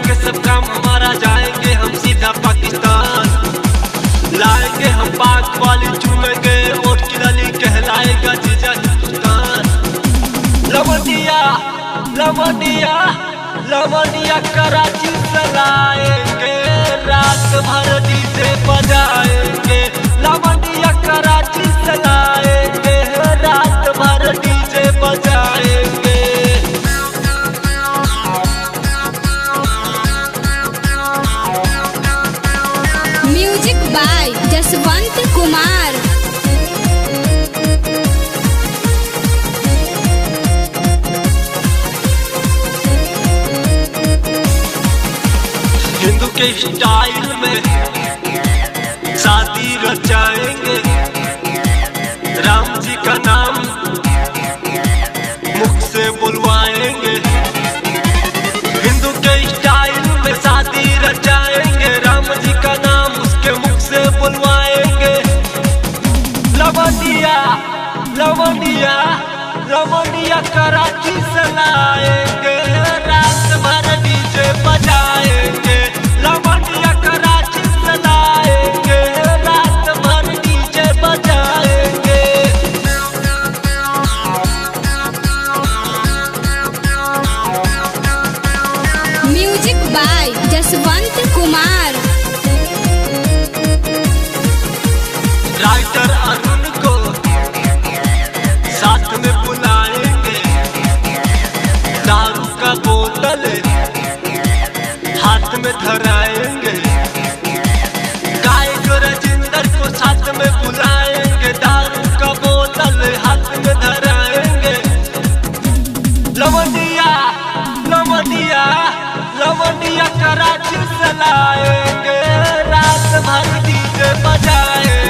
के सब काम हमारा, जाएंगे हम सीधा पाकिस्तान। लाएंगे हम पाक वाली, चूमेंगे वोट की लाली, कहलाएगा जीजा हिंदुस्तान। लवंडिया लवंडिया लवंडिया कराची से लाएंगे, रात भर डीजे बजाएंगे। लवंडिया कराची से लाएंगे, रात भर डीजे बजाएंगे। Music by Jaswant Kumar. हिंदू के स्टाइल में शादी रचाएंगे, राम जी का नाम मुख से बुलवाएंगे। हिंदू के स्टाइल में शादी रचाएंगे, राम जी का नाम उसके मुख से बुलवाएंगे। लवंडिया लवंडिया लवंडिया कराची से लाएंगे, रात भर डीजे बजाएंगे। लवंडिया कराची से लाएंगे, रात भर डीजे बजाएंगे। Music by Jaswant Kumar. Writer Arun को साथ में बुलाएंगे, दारू का बोतल हाथ में धराएंगे। गायक राजेंद्र को साथ में बुलाएंगे, दारू का बोतल हाथ में धराएंगे। लवंडिया लवंडिया लवंडिया कराची से लाएंगे, रात भर डीजे बजाएंगे।